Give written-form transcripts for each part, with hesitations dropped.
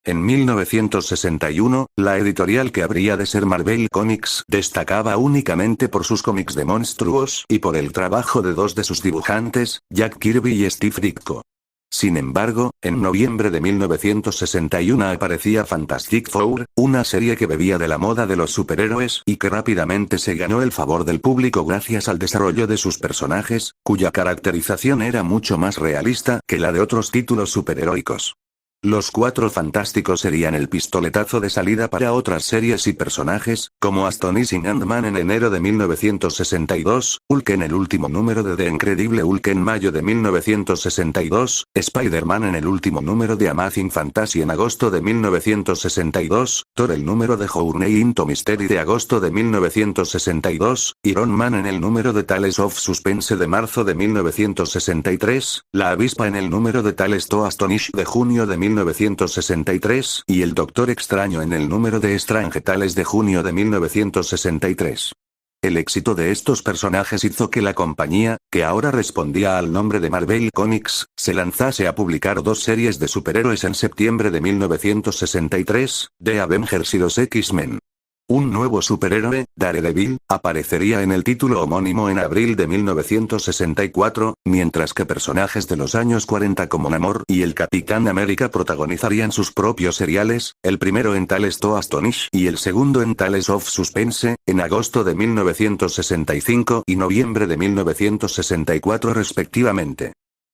En 1961, la editorial que habría de ser Marvel Comics destacaba únicamente por sus cómics de monstruos y por el trabajo de dos de sus dibujantes, Jack Kirby y Steve Ditko. Sin embargo, en noviembre de 1961 aparecía Fantastic Four, una serie que bebía de la moda de los superhéroes y que rápidamente se ganó el favor del público gracias al desarrollo de sus personajes, cuya caracterización era mucho más realista que la de otros títulos superheroicos. Los Cuatro Fantásticos serían el pistoletazo de salida para otras series y personajes, como Astonishing Ant-Man en enero de 1962, Hulk en el último número de The Incredible Hulk en mayo de 1962, Spider-Man en el último número de Amazing Fantasy en agosto de 1962, Thor el número de Journey into Mystery de agosto de 1962, Iron Man en el número de Tales of Suspense de marzo de 1963, La Avispa en el número de Tales to Astonish de junio de 1963, y el Doctor Extraño en el número de Strange Tales de junio de 1963. El éxito de estos personajes hizo que la compañía, que ahora respondía al nombre de Marvel Comics, se lanzase a publicar dos series de superhéroes en septiembre de 1963, The Avengers y los X-Men. Un nuevo superhéroe, Daredevil, aparecería en el título homónimo en abril de 1964, mientras que personajes de los años 40 como Namor y el Capitán América protagonizarían sus propios seriales, el primero en Tales to Astonish y el segundo en Tales of Suspense, en agosto de 1965 y noviembre de 1964 respectivamente.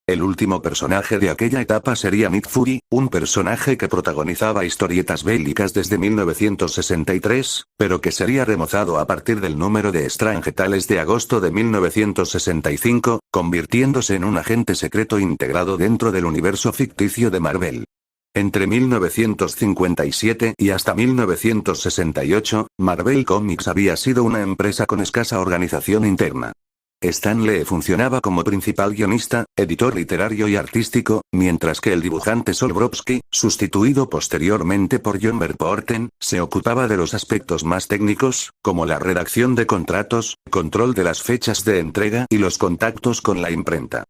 El último personaje de aquella etapa sería Nick Fury, un personaje que protagonizaba historietas bélicas desde 1963, pero que sería remozado a partir del número de Strange Tales de agosto de 1965, convirtiéndose en un agente secreto integrado dentro del universo ficticio de Marvel. Entre 1957 y hasta 1968, Marvel Comics había sido una empresa con escasa organización interna. Stan Lee funcionaba como principal guionista, editor literario y artístico, mientras que el dibujante Sol Brofsky, sustituido posteriormente por John Verpoorten, se ocupaba de los aspectos más técnicos, como la redacción de contratos, control de las fechas de entrega y los contactos con la imprenta.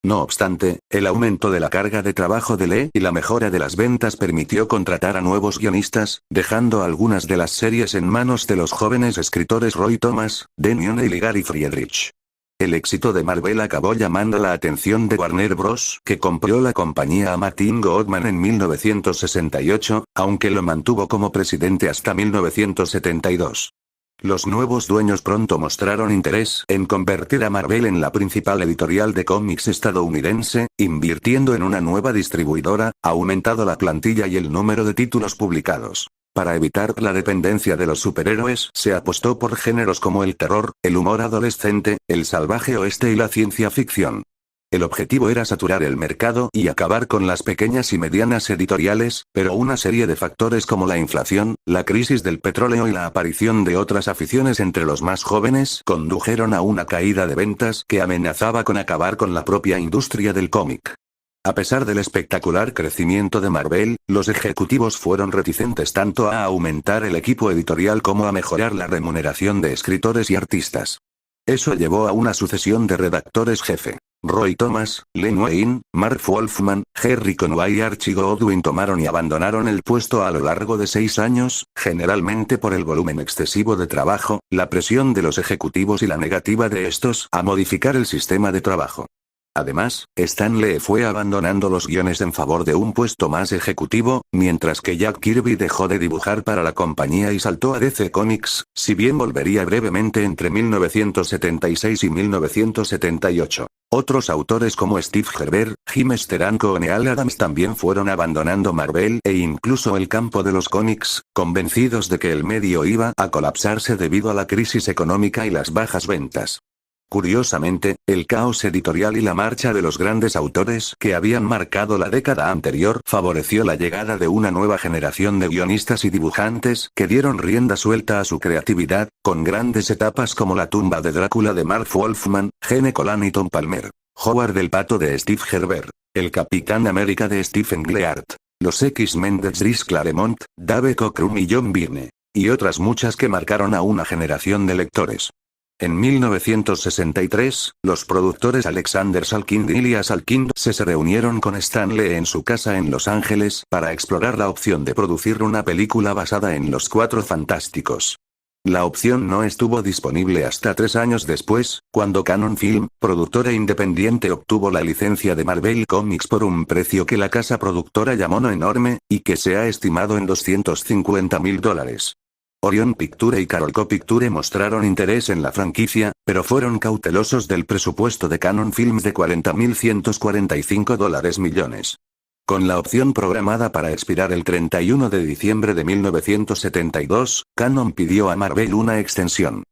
No obstante, el aumento de la carga de trabajo de Lee y la mejora de las ventas permitió contratar a nuevos guionistas, dejando algunas de las series en manos de los jóvenes escritores Roy Thomas, Dan O'Neill y Gary Friedrich. El éxito de Marvel acabó llamando la atención de Warner Bros., que compró la compañía a Martin Goodman en 1968, aunque lo mantuvo como presidente hasta 1972. Los nuevos dueños pronto mostraron interés en convertir a Marvel en la principal editorial de cómics estadounidense, invirtiendo en una nueva distribuidora, aumentado la plantilla y el número de títulos publicados. Para evitar la dependencia de los superhéroes, se apostó por géneros como el terror, el humor adolescente, el salvaje oeste y la ciencia ficción. El objetivo era saturar el mercado y acabar con las pequeñas y medianas editoriales, pero una serie de factores como la inflación, la crisis del petróleo y la aparición de otras aficiones entre los más jóvenes condujeron a una caída de ventas que amenazaba con acabar con la propia industria del cómic. A pesar del espectacular crecimiento de Marvel, los ejecutivos fueron reticentes tanto a aumentar el equipo editorial como a mejorar la remuneración de escritores y artistas. Eso llevó a una sucesión de redactores jefe. Roy Thomas, Len Wein, Marv Wolfman, Gerry Conway y Archie Goodwin tomaron y abandonaron el puesto a lo largo de 6 años, generalmente por el volumen excesivo de trabajo, la presión de los ejecutivos y la negativa de estos a modificar el sistema de trabajo. Además, Stan Lee fue abandonando los guiones en favor de un puesto más ejecutivo, mientras que Jack Kirby dejó de dibujar para la compañía y saltó a DC Comics, si bien volvería brevemente entre 1976 y 1978. Otros autores como Steve Gerber, Jim Steranko o Neal Adams también fueron abandonando Marvel e incluso el campo de los cómics, convencidos de que el medio iba a colapsarse debido a la crisis económica y las bajas ventas. Curiosamente, el caos editorial y la marcha de los grandes autores que habían marcado la década anterior favoreció la llegada de una nueva generación de guionistas y dibujantes que dieron rienda suelta a su creatividad, con grandes etapas como La tumba de Drácula de Marv Wolfman, Gene Colan y Tom Palmer, Howard el Pato de Steve Gerber, El Capitán América de Stephen Gleart, Los X-Men de Chris Claremont, Dave Cockrum y John Byrne, y otras muchas que marcaron a una generación de lectores. En 1963, los productores Alexander Salkind y Elias Salkind se reunieron con Stan Lee en su casa en Los Ángeles para explorar la opción de producir una película basada en Los Cuatro Fantásticos. La opción no estuvo disponible hasta 3 años después, cuando Cannon Film, productora independiente, obtuvo la licencia de Marvel Comics por un precio que la casa productora llamó no enorme, y que se ha estimado en $250.000. Orion Picture y Carolco Picture mostraron interés en la franquicia, pero fueron cautelosos del presupuesto de Cannon Films de $40.145 millones. Con la opción programada para expirar el 31 de diciembre de 1972, Cannon pidió a Marvel una extensión.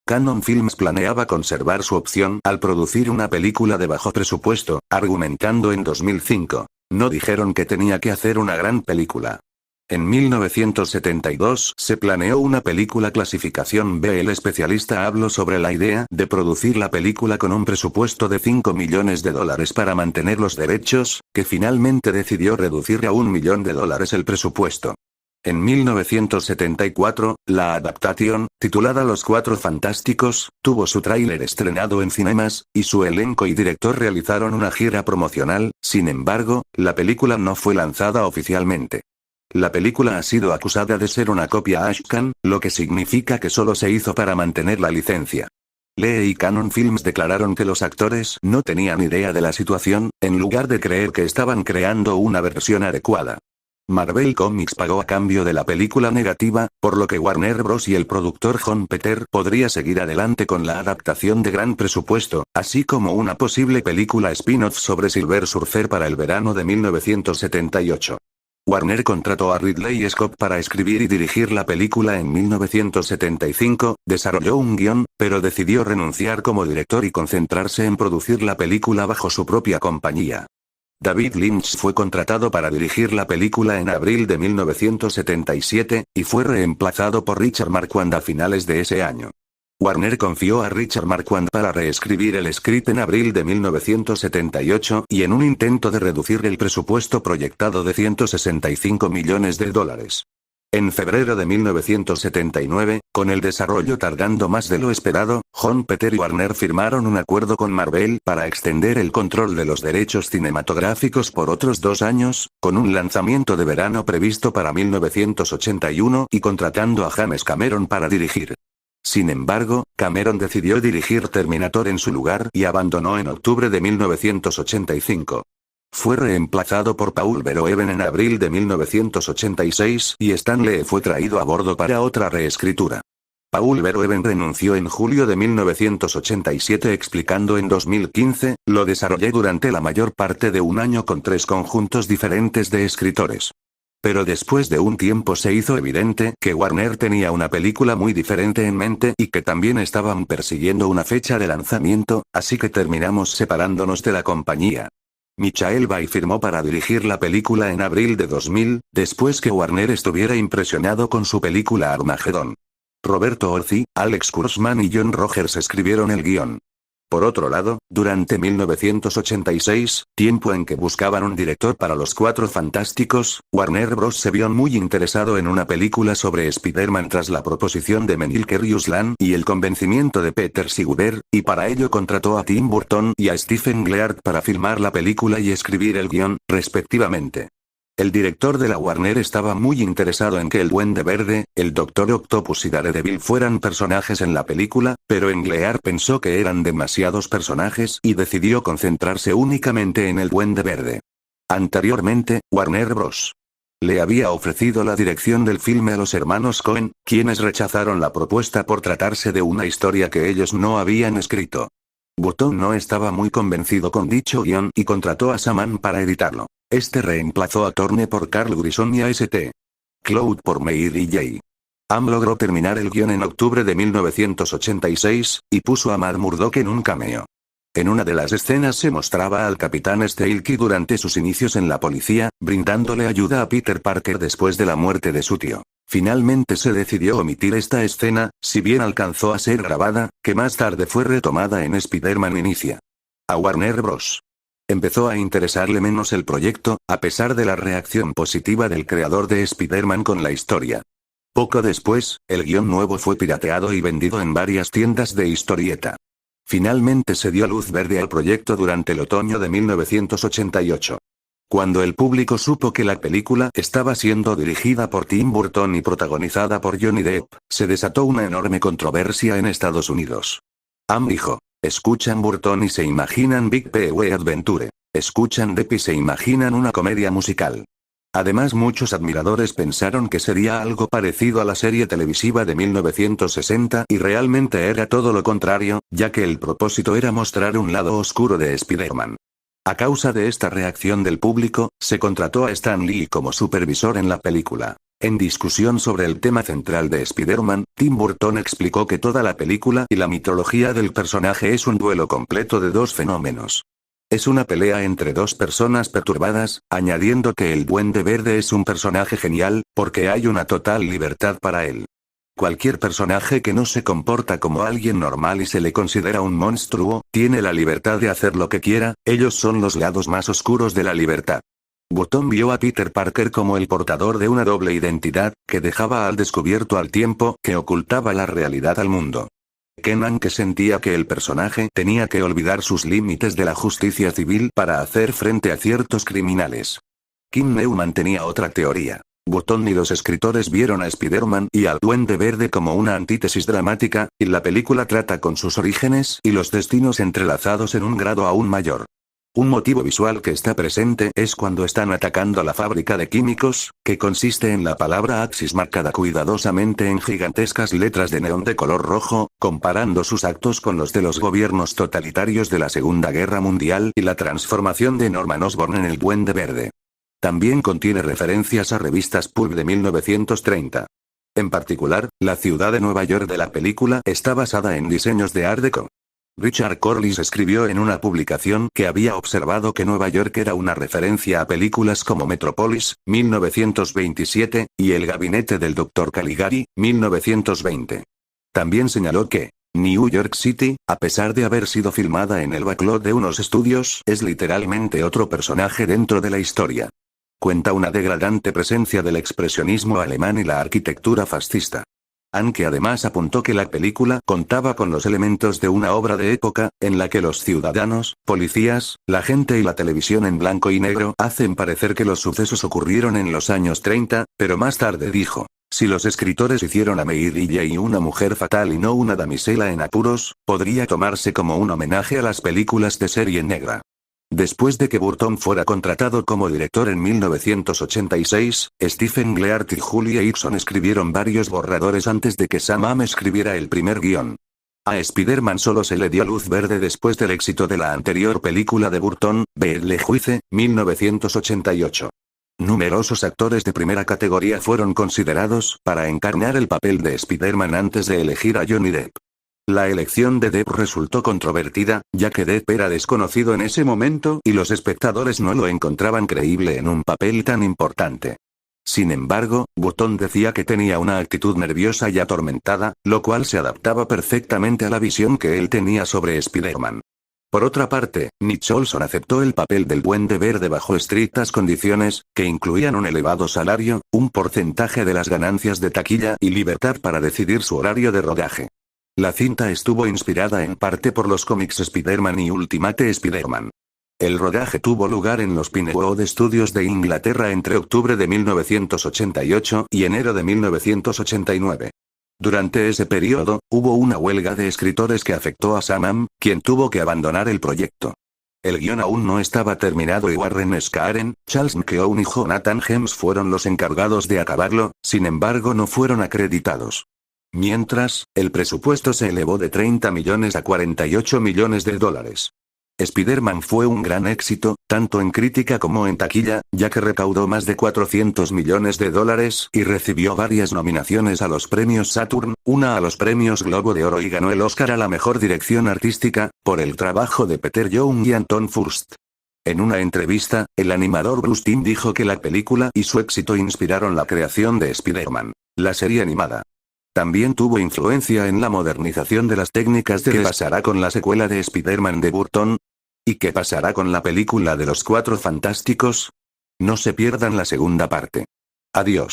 Cannon Films planeaba conservar su opción al producir una película de bajo presupuesto, argumentando en 2005. No dijeron que tenía que hacer una gran película. En 1972 se planeó una película clasificación B. El especialista habló sobre la idea de producir la película con un presupuesto de $5 millones para mantener los derechos, que finalmente decidió reducir a $1 millón el presupuesto. En 1974, la adaptación, titulada Los Cuatro Fantásticos, tuvo su tráiler estrenado en cinemas, y su elenco y director realizaron una gira promocional. Sin embargo, la película no fue lanzada oficialmente. La película ha sido acusada de ser una copia Ashcan, lo que significa que solo se hizo para mantener la licencia. Lee y Cannon Films declararon que los actores no tenían idea de la situación, en lugar de creer que estaban creando una versión adecuada. Marvel Comics pagó a cambio de la película negativa, por lo que Warner Bros. Y el productor Jon Peter podría seguir adelante con la adaptación de gran presupuesto, así como una posible película spin-off sobre Silver Surfer para el verano de 1978. Warner contrató a Ridley Scott para escribir y dirigir la película en 1975, desarrolló un guión, pero decidió renunciar como director y concentrarse en producir la película bajo su propia compañía. David Lynch fue contratado para dirigir la película en abril de 1977, y fue reemplazado por Richard Marquand a finales de ese año. Warner confió a Richard Marquand para reescribir el script en abril de 1978 y en un intento de reducir el presupuesto proyectado de $165 millones. En febrero de 1979, con el desarrollo tardando más de lo esperado, Jon Peter y Warner firmaron un acuerdo con Marvel para extender el control de los derechos cinematográficos por otros 2 años, con un lanzamiento de verano previsto para 1981 y contratando a James Cameron para dirigir. Sin embargo, Cameron decidió dirigir Terminator en su lugar y abandonó en octubre de 1985. Fue reemplazado por Paul Verhoeven en abril de 1986 y Stan Lee fue traído a bordo para otra reescritura. Paul Verhoeven renunció en julio de 1987 explicando en 2015, lo desarrollé durante la mayor parte de un año con 3 conjuntos diferentes de escritores. Pero después de un tiempo se hizo evidente que Warner tenía una película muy diferente en mente y que también estaban persiguiendo una fecha de lanzamiento, así que terminamos separándonos de la compañía. Michael Bay firmó para dirigir la película en abril de 2000, después que Warner estuviera impresionado con su película Armageddon. Roberto Orci, Alex Kurtzman y John Rogers escribieron el guión. Por otro lado, durante 1986, tiempo en que buscaban un director para Los Cuatro Fantásticos, Warner Bros. Se vio muy interesado en una película sobre Spider-Man tras la proposición de Menil Curious-Land y el convencimiento de Peter Sigurder, y para ello contrató a Tim Burton y a Stephen Gleart para filmar la película y escribir el guión, respectivamente. El director de la Warner estaba muy interesado en que el Duende Verde, el Doctor Octopus y Daredevil fueran personajes en la película, pero Gleart pensó que eran demasiados personajes y decidió concentrarse únicamente en el Duende Verde. Anteriormente, Warner Bros. Le había ofrecido la dirección del filme a los hermanos Coen, quienes rechazaron la propuesta por tratarse de una historia que ellos no habían escrito. Burton no estaba muy convencido con dicho guión y contrató a Saman para editarlo. Este reemplazó a Thorne por Carl Grison y a St. Cloud por Meir y J. Am logró terminar el guión en octubre de 1986, y puso a Matt Murdock en un cameo. En una de las escenas se mostraba al Capitán Steelkey durante sus inicios en la policía, brindándole ayuda a Peter Parker después de la muerte de su tío. Finalmente se decidió omitir esta escena, si bien alcanzó a ser grabada, que más tarde fue retomada en Spider-Man Inicia. A Warner Bros. Empezó a interesarle menos el proyecto, a pesar de la reacción positiva del creador de Spider-Man con la historia. Poco después, el guión nuevo fue pirateado y vendido en varias tiendas de historieta. Finalmente se dio luz verde al proyecto durante el otoño de 1988. Cuando el público supo que la película estaba siendo dirigida por Tim Burton y protagonizada por Johnny Depp, se desató una enorme controversia en Estados Unidos. Dijo: escuchan Burton y se imaginan Big P.W. Adventure. Escuchan Depp y se imaginan una comedia musical. Además, muchos admiradores pensaron que sería algo parecido a la serie televisiva de 1960 y realmente era todo lo contrario, ya que el propósito era mostrar un lado oscuro de Spider-Man. A causa de esta reacción del público, se contrató a Stan Lee como supervisor en la película. En discusión sobre el tema central de Spider-Man, Tim Burton explicó que toda la película y la mitología del personaje es un duelo completo de dos fenómenos. Es una pelea entre dos personas perturbadas, añadiendo que el Duende Verde es un personaje genial, porque hay una total libertad para él. Cualquier personaje que no se comporta como alguien normal y se le considera un monstruo, tiene la libertad de hacer lo que quiera, ellos son los lados más oscuros de la libertad. Burton vio a Peter Parker como el portador de una doble identidad, que dejaba al descubierto al tiempo que ocultaba la realidad al mundo. Kenan que sentía que el personaje tenía que olvidar sus límites de la justicia civil para hacer frente a ciertos criminales. Kim Neumann tenía otra teoría. Burton y los escritores vieron a Spider-Man y al Duende Verde como una antítesis dramática, y la película trata con sus orígenes y los destinos entrelazados en un grado aún mayor. Un motivo visual que está presente es cuando están atacando la fábrica de químicos, que consiste en la palabra Axis marcada cuidadosamente en gigantescas letras de neón de color rojo, comparando sus actos con los de los gobiernos totalitarios de la Segunda Guerra Mundial y la transformación de Norman Osborn en el Duende Verde. También contiene referencias a revistas pulp de 1930. En particular, la ciudad de Nueva York de la película está basada en diseños de Art Deco. Richard Corliss escribió en una publicación que había observado que Nueva York era una referencia a películas como Metropolis, 1927, y El gabinete del Dr. Caligari, 1920. También señaló que New York City, a pesar de haber sido filmada en el backlot de unos estudios, es literalmente otro personaje dentro de la historia. Cuenta una degradante presencia del expresionismo alemán y la arquitectura fascista. Aunque además apuntó que la película contaba con los elementos de una obra de época, en la que los ciudadanos, policías, la gente y la televisión en blanco y negro hacen parecer que los sucesos ocurrieron en los años 30, pero más tarde dijo: si los escritores hicieron a Mary Jane una mujer fatal y no una damisela en apuros, podría tomarse como un homenaje a las películas de serie negra. Después de que Burton fuera contratado como director en 1986, Stephen Gleart y Julie Hickson escribieron varios borradores antes de que Sam Raimi escribiera el primer guión. A Spider-Man solo se le dio luz verde después del éxito de la anterior película de Burton, Beetlejuice, 1988. Numerosos actores de primera categoría fueron considerados para encarnar el papel de Spider-Man antes de elegir a Johnny Depp. La elección de Depp resultó controvertida, ya que Depp era desconocido en ese momento y los espectadores no lo encontraban creíble en un papel tan importante. Sin embargo, Burton decía que tenía una actitud nerviosa y atormentada, lo cual se adaptaba perfectamente a la visión que él tenía sobre Spider-Man. Por otra parte, Nick Olson aceptó el papel del Duende Verde bajo estrictas condiciones, que incluían un elevado salario, un porcentaje de las ganancias de taquilla y libertad para decidir su horario de rodaje. La cinta estuvo inspirada en parte por los cómics Spider-Man y Ultimate Spider-Man. El rodaje tuvo lugar en los Pinewood Studios de Inglaterra entre octubre de 1988 y enero de 1989. Durante ese periodo, hubo una huelga de escritores que afectó a Sam Raimi, quien tuvo que abandonar el proyecto. El guión aún no estaba terminado y Warren Scarren, Charles McKeown y Jonathan Hems fueron los encargados de acabarlo, sin embargo no fueron acreditados. Mientras, el presupuesto se elevó de 30 millones a 48 millones de dólares. Spider-Man fue un gran éxito, tanto en crítica como en taquilla, ya que recaudó más de 400 millones de dólares y recibió varias nominaciones a los premios Saturn, una a los premios Globo de Oro y ganó el Oscar a la mejor dirección artística, por el trabajo de Peter Young y Anton Furst. En una entrevista, el animador Bruce Timm dijo que la película y su éxito inspiraron la creación de Spider-Man, la serie animada. También tuvo influencia en la modernización de las técnicas de ¿qué pasará con la secuela de Spider-Man de Burton? ¿Y qué pasará con la película de los Cuatro Fantásticos? No se pierdan la segunda parte. Adiós.